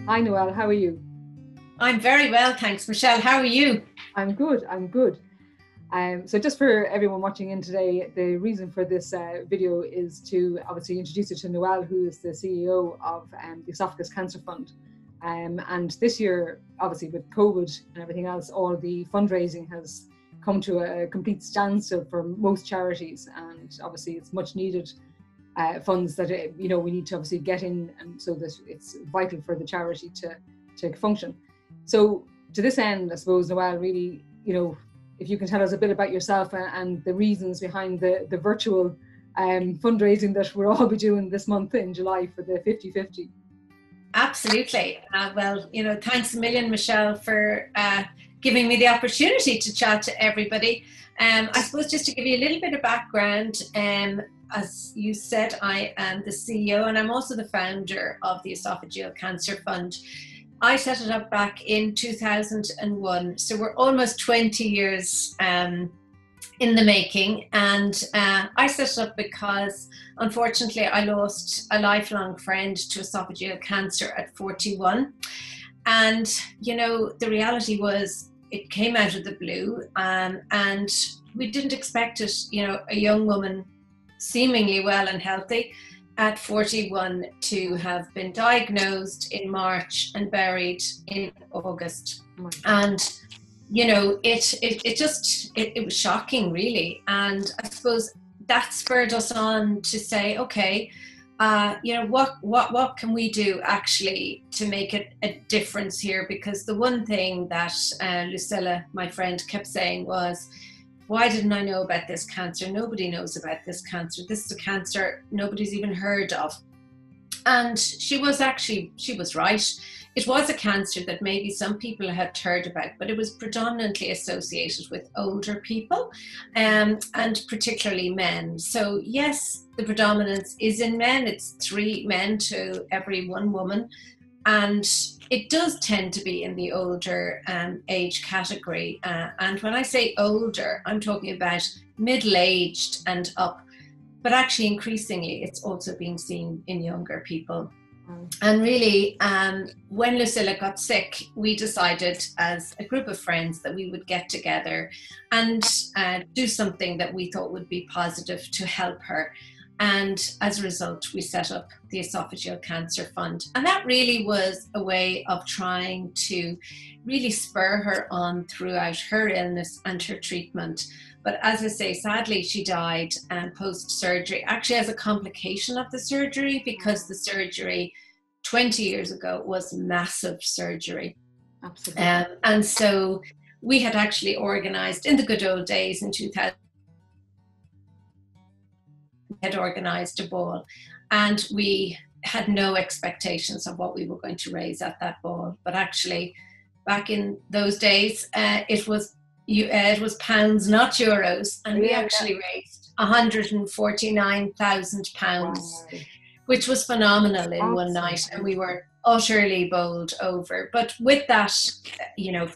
Hi Noelle, how are you? I'm very well, thanks, Michelle. How are you? I'm good, I'm good. So just for everyone watching in today, the reason for this video is to obviously introduce you to Noelle, who is the CEO of the Oesophageal Cancer Fund. And this year, obviously with COVID and everything else, all the fundraising has come to a complete standstill for most charities. And obviously it's much needed funds that, we need to obviously get in, and so that it's vital for the charity to function. So to this end, I suppose, Noelle, really, if you can tell us a bit about yourself and the reasons behind the virtual fundraising that we'll all be doing this month in July for the 50/50. Absolutely. Thanks a million, Michelle, for giving me the opportunity to chat to everybody. I suppose just to give you a little bit of background, as you said, I am the CEO and I'm also the founder of the Oesophageal Cancer Fund. I set it up back in 2001, so we're almost 20 years in the making. And I set it up because, unfortunately, I lost a lifelong friend to esophageal cancer at 41. And, the reality was it came out of the blue, and we didn't expect it. A young woman, seemingly well and healthy, at 41 to have been diagnosed in March and buried in August. And, it was shocking, really. And I suppose that spurred us on to say, okay, what can we do actually to make it a difference here? Because the one thing that Lucilla, my friend, kept saying was, why didn't I know about this cancer? Nobody knows about this cancer. This is a cancer nobody's even heard of. And she was right. It was a cancer that maybe some people had heard about, but it was predominantly associated with older people, and particularly men. So yes, the predominance is in men. It's 3 men to every 1 woman. And it does tend to be in the older age category. And when I say older, I'm talking about middle-aged and up. But actually, increasingly, it's also being seen in younger people. And really, when Lucilla got sick, we decided as a group of friends that we would get together and do something that we thought would be positive to help her. And as a result, we set up the Oesophageal Cancer Fund. And that really was a way of trying to really spur her on throughout her illness and her treatment. But as I say, sadly, she died post-surgery, actually as a complication of the surgery, because the surgery 20 years ago was massive surgery. Absolutely. And so we had actually organized in the good old days in 2000, had organized a ball, and we had no expectations of what we were going to raise at that ball. But actually, back in those days, it was pounds, not euros, and we actually raised £149,000, which was phenomenal in one night, and we were utterly bowled over. But with that,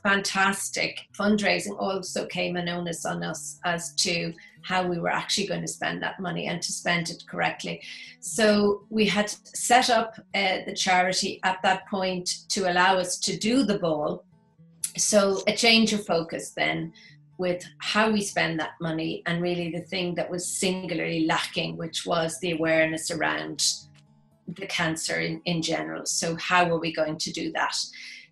fantastic fundraising also came an onus on us as to how we were actually going to spend that money and to spend it correctly. So we had set up the charity at that point to allow us to do the ball. So a change of focus then with how we spend that money, and really the thing that was singularly lacking, which was the awareness around the cancer in general. So how were we going to do that?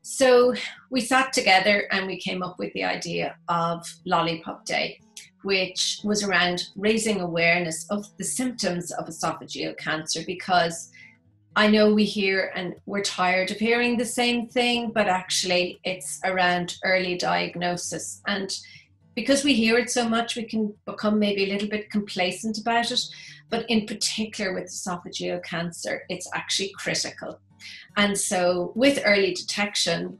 So we sat together and we came up with the idea of Lollipop Day, which was around raising awareness of the symptoms of esophageal cancer, because I know we hear and we're tired of hearing the same thing, but actually it's around early diagnosis. And because we hear it so much, we can become maybe a little bit complacent about it. But in particular with esophageal cancer, it's actually critical. And so with early detection,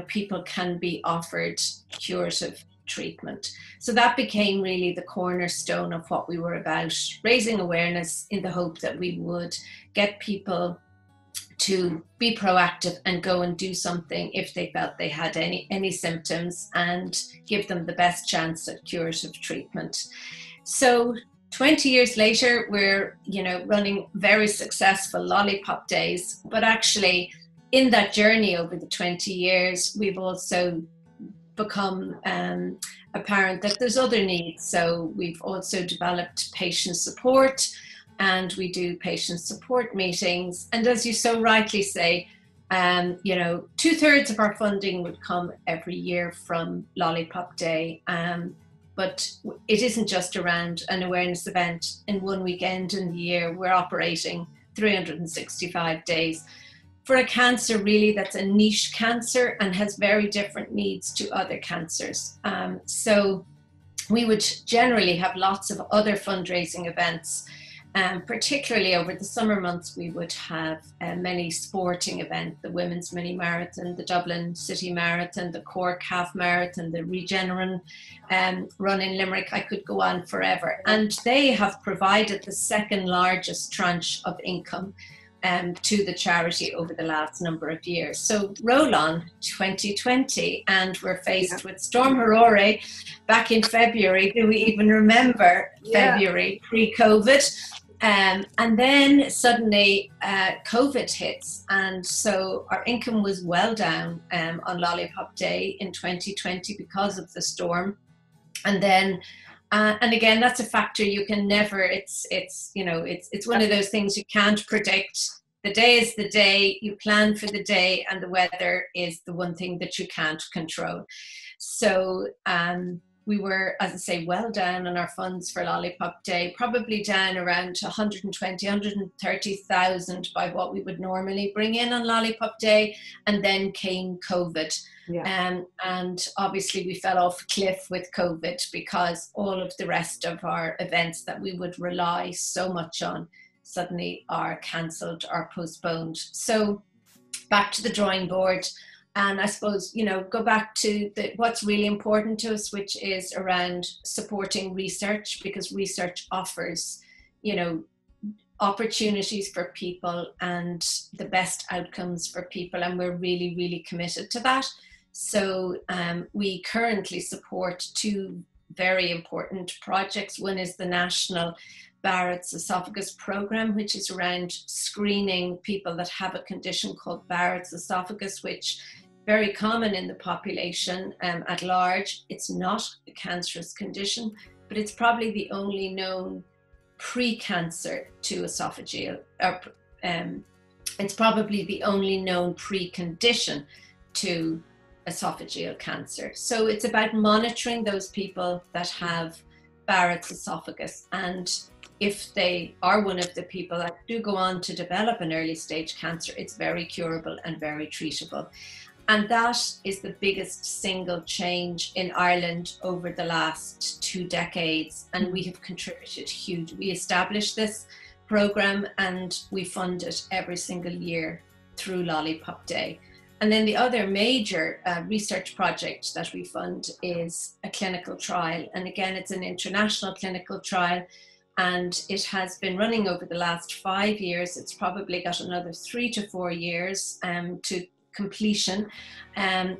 people can be offered curative treatment. So that became really the cornerstone of what we were about, raising awareness in the hope that we would get people to be proactive and go and do something if they felt they had any symptoms, and give them the best chance at curative treatment. So 20 years later, we're running very successful Lollipop Days, but actually in that journey over the 20 years, we've also become apparent that there's other needs. So we've also developed patient support, and we do patient support meetings. And as you so rightly say, 2/3 of our funding would come every year from Lollipop Day. But it isn't just around an awareness event in one weekend in the year. We're operating 365 days. For a cancer really that's a niche cancer and has very different needs to other cancers. So we would generally have lots of other fundraising events. Particularly over the summer months, we would have many sporting events, the Women's Mini Marathon, the Dublin City Marathon, the Cork Half Marathon, the Regeneron run in Limerick. I could go on forever. And they have provided the second largest tranche of income to the charity over the last number of years. So roll on 2020, and we're faced with Storm Harore back in February. Do we even remember February pre-COVID? And then suddenly COVID hits, and so our income was well down on Lollipop Day in 2020 because of the storm. And then and again, that's a factor you can never, it's one of those things you can't predict. The day is the day, you plan for the day, and the weather is the one thing that you can't control. So we were, as I say, well down on our funds for Lollipop Day, probably down around 120, 130,000 by what we would normally bring in on Lollipop Day. And then came COVID. And obviously we fell off a cliff with COVID because all of the rest of our events that we would rely so much on suddenly are cancelled or postponed. So back to the drawing board. And I suppose, go back to what's really important to us, which is around supporting research, because research offers, opportunities for people and the best outcomes for people. And we're really, really committed to that. So we currently support two very important projects. One is the National Barrett's Esophagus Program, which is around screening people that have a condition called Barrett's esophagus, which very common in the population at large. It's not a cancerous condition, but it's probably the only known pre-cancer to esophageal, it's probably the only known precondition to esophageal cancer. So it's about monitoring those people that have Barrett's esophagus, and if they are one of the people that do go on to develop an early stage cancer, it's very curable and very treatable. And that is the biggest single change in Ireland over the last 2 decades. And we have contributed huge. We established this program and we fund it every single year through Lollipop Day. And then the other major research project that we fund is a clinical trial. And again, it's an international clinical trial, and it has been running over the last 5 years. It's probably got another 3 to 4 years to completion.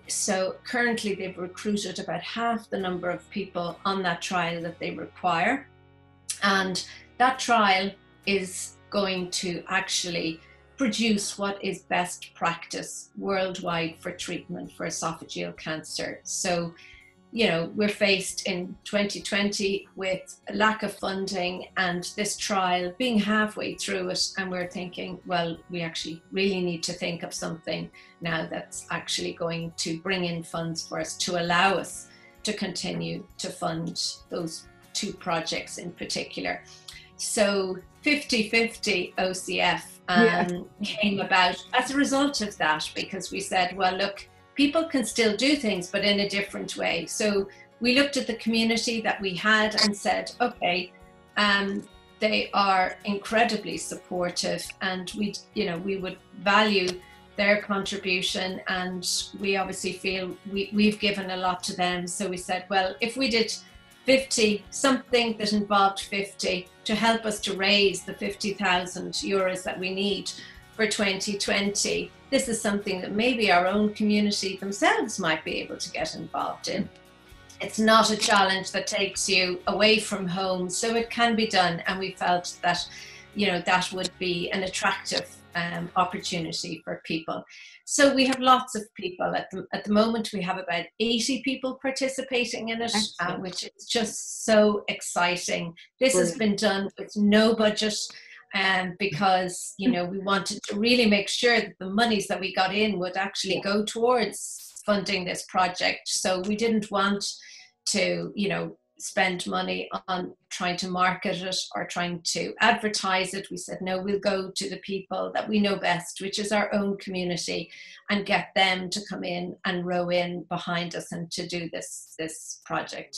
So currently they've recruited about half the number of people on that trial that they require. And that trial is going to actually produce what is best practice worldwide for treatment for esophageal cancer. So, we're faced in 2020 with a lack of funding and this trial being halfway through it, and we're thinking, well, we actually really need to think of something now that's actually going to bring in funds for us to allow us to continue to fund those 2 projects in particular. So 50-50 OCF came about as a result of that, because we said, well, look, people can still do things, but in a different way. So we looked at the community that we had and said, okay, they are incredibly supportive, and we would value their contribution, and we obviously feel we've given a lot to them. So we said, well, if we did 50, something that involved 50 to help us to raise the 50,000 euros that we need for 2020, this is something that maybe our own community themselves might be able to get involved in. It's not a challenge that takes you away from home, so it can be done. And we felt that, that would be an attractive opportunity for people. So we have lots of people at the moment. We have about 80 people participating in it, which is just so exciting. This has been done with no budget, because we wanted to really make sure that the monies that we got in would actually go towards funding this project. So we didn't want to spend money on trying to market it or trying to advertise it. We said, no, we'll go to the people that we know best, which is our own community, and get them to come in and row in behind us and to do this project.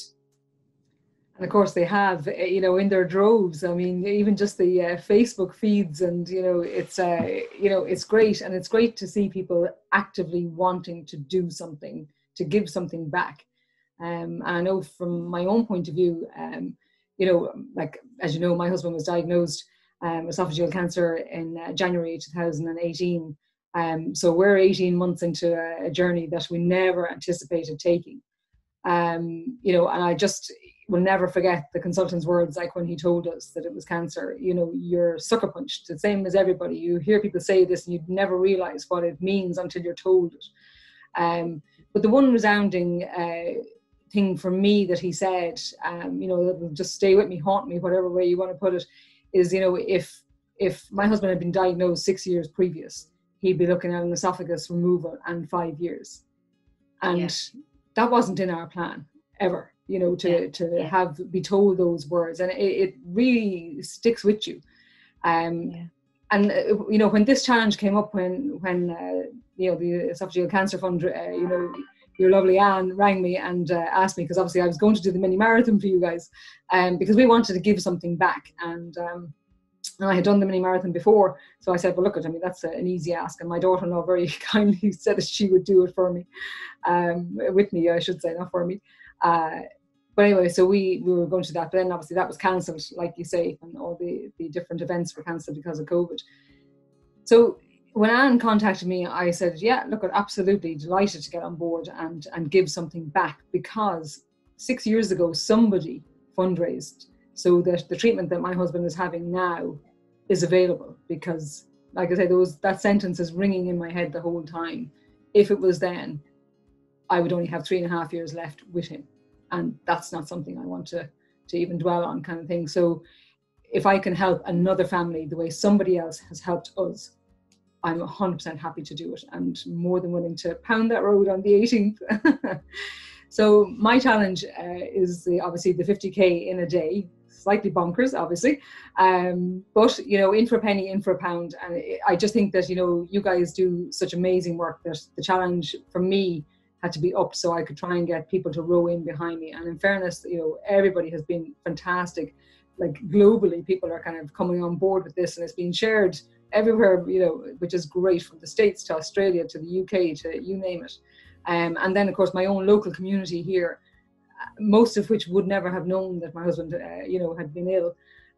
And of course they have, in their droves. I mean, even just the Facebook feeds, and it's great, and it's great to see people actively wanting to do something, to give something back. And I know from my own point of view, like, as you know, my husband was diagnosed esophageal cancer in January 2018. So we're 18 months into a journey that we never anticipated taking. And I just will never forget the consultant's words, like when he told us that it was cancer. You're sucker punched, the same as everybody. You hear people say this and you'd never realize what it means until you're told it. But the one resounding thing for me that he said, that will just stay with me, haunt me, whatever way you want to put it, is, if my husband had been diagnosed 6 years previous, he'd be looking at an esophagus removal and 5 years. And that wasn't in our plan ever, to be told those words. And it really sticks with you. And, when this challenge came up, when the Oesophageal Cancer Fund, your lovely Anne rang me and asked me, because obviously I was going to do the mini marathon for you guys, because we wanted to give something back. And I had done the mini marathon before. So I said, well, look, that's an easy ask. And my daughter-in-law very kindly said that she would do it for me, with me, I should say, not for me. But anyway, so we were going to that. But then obviously that was cancelled, like you say, and all the different events were cancelled because of COVID. So when Anne contacted me, I said, yeah, look, I'm absolutely delighted to get on board and give something back, because 6 years ago, somebody fundraised so that the treatment that my husband is having now is available. Because, like I say, that sentence is ringing in my head the whole time. If it was then, I would only have 3.5 years left with him. And that's not something I want to even dwell on, kind of thing. So if I can help another family the way somebody else has helped us, I'm 100% happy to do it, and more than willing to pound that road on the 18th. So my challenge is obviously the 50K in a day, slightly bonkers, obviously. But, in for a penny, in for a pound. And I just think that, you guys do such amazing work that the challenge for me had to be up so I could try and get people to row in behind me. And in fairness, everybody has been fantastic. Like globally, people are kind of coming on board with this, and it's being shared everywhere, which is great, from the States to Australia to the UK to you name it. And then, of course, my own local community here, most of which would never have known that my husband, had been ill.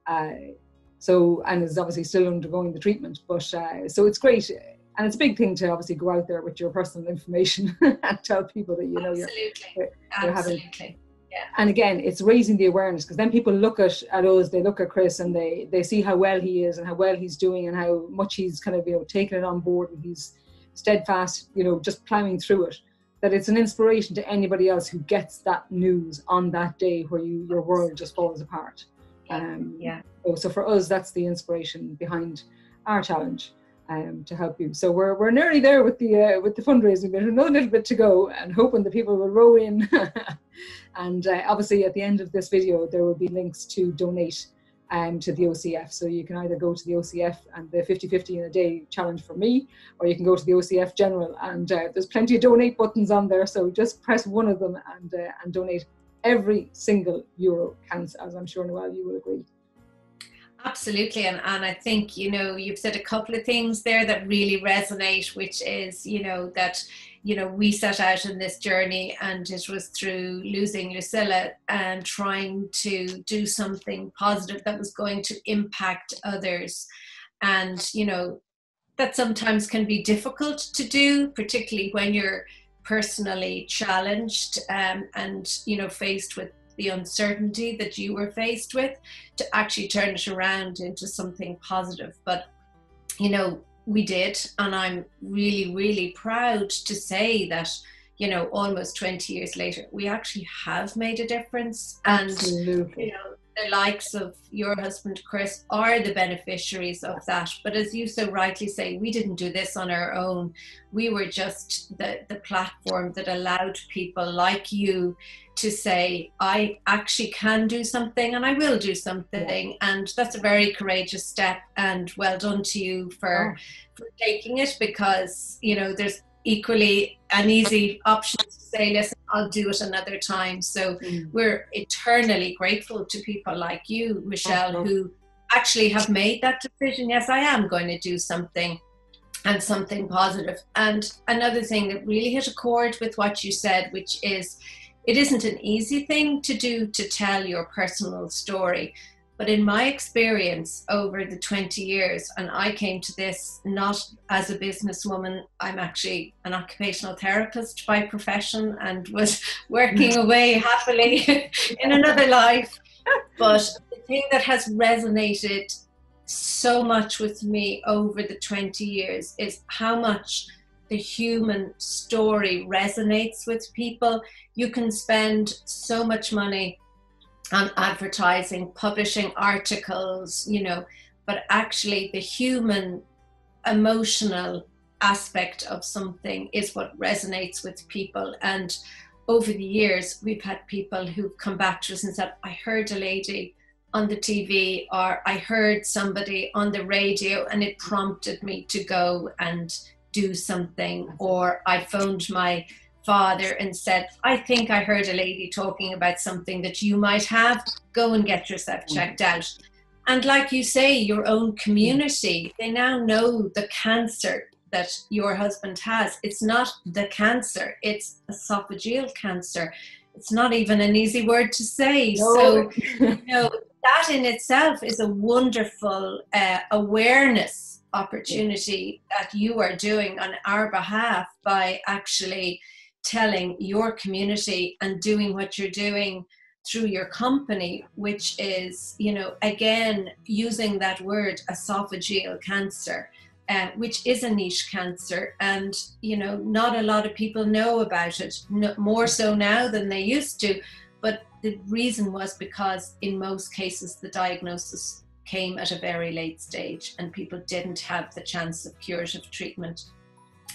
And is obviously still undergoing the treatment. But so it's great. And it's a big thing to obviously go out there with your personal information and tell people that, you're having. Yeah. And again, it's raising the awareness, because then people look at us, they look at Chris, and they see how well he is and how well he's doing and how much he's kind of, taken it on board, and he's steadfast, just plowing through it. That it's an inspiration to anybody else who gets that news on that day where your world just falls apart. So for us, that's the inspiration behind our challenge. To help you. So we're nearly there with the fundraising. There's another little bit to go, and hoping that people will row in. And obviously at the end of this video there will be links to donate to the OCF. So you can either go to the OCF and the 50-50 in a day challenge for me, or you can go to the OCF general, and there's plenty of donate buttons on there. So just press one of them and donate. Every single euro counts, as I'm sure, Noelle, you will agree. Absolutely. And I think, you've said a couple of things there that really resonate, which is, that, we set out in this journey, and it was through losing Lucilla and trying to do something positive that was going to impact others. And, that sometimes can be difficult to do, particularly when you're personally challenged and, faced with the uncertainty that you were faced with, to actually turn it around into something positive. But we did, and I'm really, really proud to say that, you know, almost 20 years later, we actually have made a difference. Absolutely. And, you know, the likes of your husband, Chris, are the beneficiaries of that. But as you so rightly say, we didn't do this on our own. We were just the platform that allowed people like you to say, I actually can do something and I will do something. And that's a very courageous step, and well done to you for taking it, because, you know, there's equally an easy option to say, listen, I'll do it another time. So we're eternally grateful to people like you, Michelle, who actually have made that decision. Yes, I am going to do something, and something positive. And another thing that really hit a chord with what you said, which is, it isn't an easy thing to do, to tell your personal story. But in my experience over the 20 years, and I came to this not as a businesswoman, I'm actually an occupational therapist by profession and was working away happily in another life. But the thing that has resonated so much with me over the 20 years is how much the human story resonates with people. You can spend so much money on advertising, publishing articles, you know, but actually the human emotional aspect of something is what resonates with people. And over the years, we've had people who've come back to us and said, I heard a lady on the TV, or I heard somebody on the radio and it prompted me to go and do something. Or I phoned my father and said, I think I heard a lady talking about something that you might have, go and get yourself checked out. And like you say, your own community, they now know the cancer that your husband has. It's not the cancer, it's esophageal cancer. It's not even an easy word to say. No. So, you know, that in itself is a wonderful awareness opportunity that you are doing on our behalf by actually telling your community and doing what you're doing through your company, which is, you know, again, using that word esophageal cancer, which is a niche cancer. And, you know, not a lot of people know about it, more so now than they used to. But the reason was because in most cases, the diagnosis came at a very late stage and people didn't have the chance of curative treatment.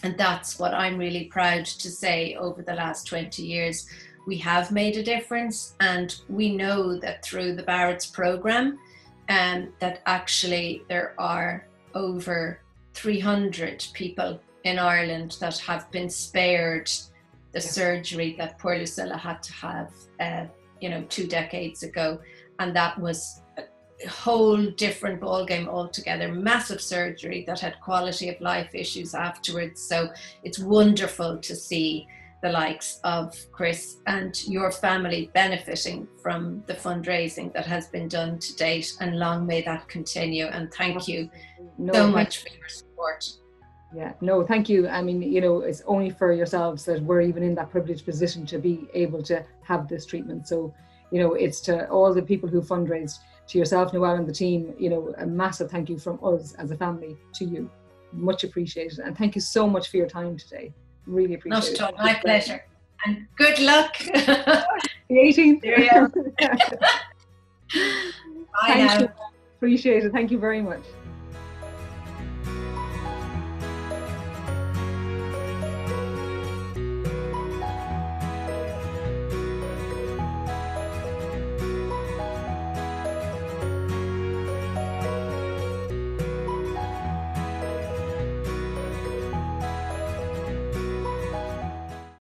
And that's what I'm really proud to say. Over the last 20 years, we have made a difference. And we know that through the Barrett's program, that actually there are over 300 people in Ireland that have been spared the surgery that poor Lucilla had to have, you know, 2 decades ago. And that was a whole different ballgame altogether, massive surgery that had quality of life issues afterwards. So it's wonderful to see the likes of Chris and your family benefiting from the fundraising that has been done to date, and long may that continue. And thank you so much for your support. Yeah, no, thank you. I mean, you know, it's only for yourselves that we're even in that privileged position to be able to have this treatment. So, you know, it's to all the people who fundraised, to yourself, Noelle, and the team, you know, a massive thank you from us as a family to you. Much appreciated. And thank you so much for your time today. Really appreciate it. Not at all. My pleasure. And good luck. The 18th. There you go. Bye now. Appreciate it. Thank you very much.